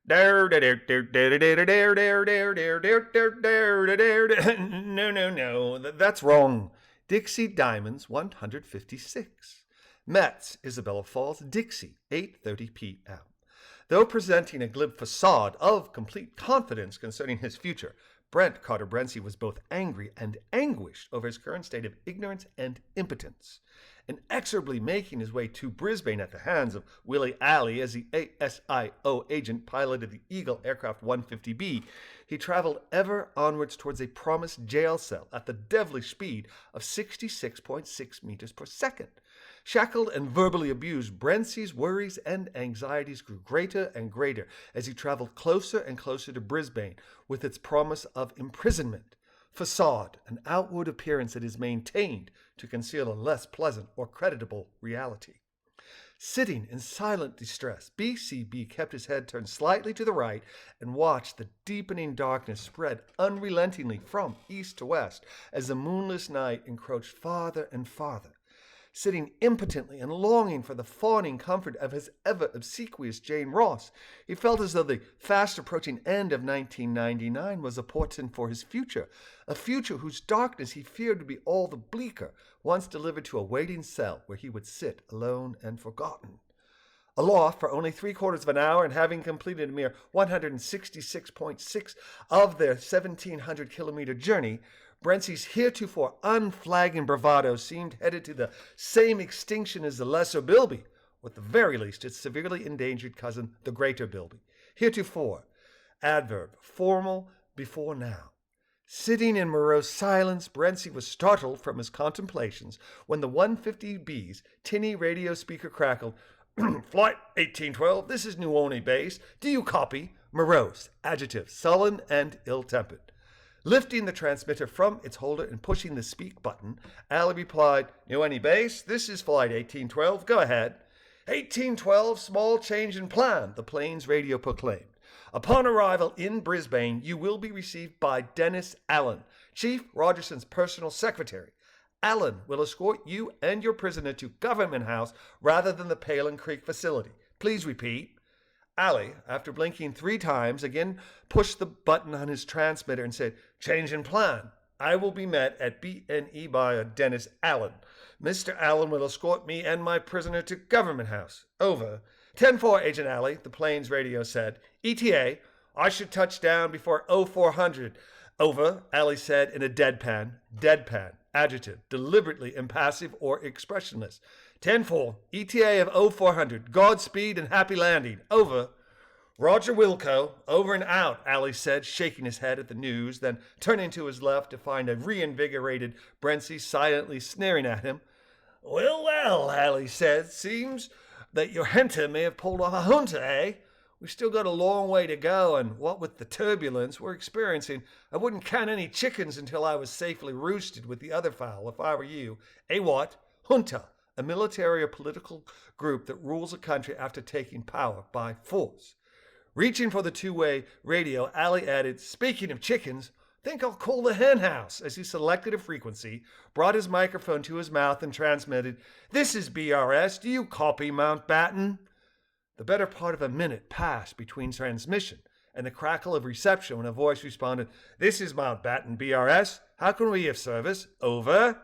No, that's wrong. Dixie Diamonds, 156. Metz, Isabella Falls, Dixie, 8:30 p.m. Though presenting a glib facade of complete confidence concerning his future, Brent Carter Brency was both angry and anguished over his current state of ignorance and impotence. Inexorably making his way to Brisbane at the hands of Willie Alley as the ASIO agent piloted the Eagle aircraft 150B, he traveled ever onwards towards a promised jail cell at the devilish speed of 66.6 meters per second. Shackled and verbally abused, Brency's worries and anxieties grew greater and greater as he traveled closer and closer to Brisbane with its promise of imprisonment. Facade, an outward appearance that is maintained to conceal a less pleasant or creditable reality. Sitting in silent distress, BCB kept his head turned slightly to the right and watched the deepening darkness spread unrelentingly from east to west as the moonless night encroached farther and farther. Sitting impotently and longing for the fawning comfort of his ever-obsequious Jane Ross, he felt as though the fast-approaching end of 1999 was a portent for his future, a future whose darkness he feared would be all the bleaker once delivered to a waiting cell where he would sit alone and forgotten. Aloft for only 3/4 of an hour and having completed a mere 166.6 of their 1,700-kilometer journey, Brency's heretofore unflagging bravado seemed headed to the same extinction as the Lesser Bilby, or at the very least its severely endangered cousin, the Greater Bilby. Heretofore, adverb, formal, before now. Sitting in morose silence, Brency was startled from his contemplations when the 150B's tinny radio speaker crackled, "Flight 1812, this is New Olney Base. Do you copy?" Morose, adjective, sullen and ill-tempered. Lifting the transmitter from its holder and pushing the speak button, Alley replied, "New Olney Base, this is Flight 1812. Go ahead." 1812, small change in plan, the plane's radio proclaimed. Upon arrival in Brisbane, you will be received by Dennis Allen, Chief Rogerson's personal secretary. Allen will escort you and your prisoner to Government House rather than the Palin Creek facility. Please repeat. Alley, after blinking 3 times, again pushed the button on his transmitter and said, "Change in plan. I will be met at BNE by Dennis Allen. Mr. Allen will escort me and my prisoner to Government House. Over." 10-4, Agent Alley, the plane's radio said. ETA, I should touch down before 0400. Over, Alley said in a deadpan, adjective, deliberately impassive or expressionless. 10-4, ETA of 0400, Godspeed and happy landing. Over. Roger Wilco, over and out, Alley said, shaking his head at the news, then turning to his left to find a reinvigorated Brency silently sneering at him. Well, Alley said, seems that your hunter may have pulled off a hunter, eh? We've still got a long way to go, and what with the turbulence we're experiencing, I wouldn't count any chickens until I was safely roosted with the other fowl, if I were you. A what? Junta, a military or political group that rules a country after taking power by force. Reaching for the two-way radio, Alley added, "Speaking of chickens, think I'll call the hen house," as he selected a frequency, brought his microphone to his mouth, and transmitted, "This is BRS. Do you copy, Mountbatten?" The better part of a minute passed between transmission and the crackle of reception when a voice responded, "This is Mountbatten, BRS. How can we have service? Over."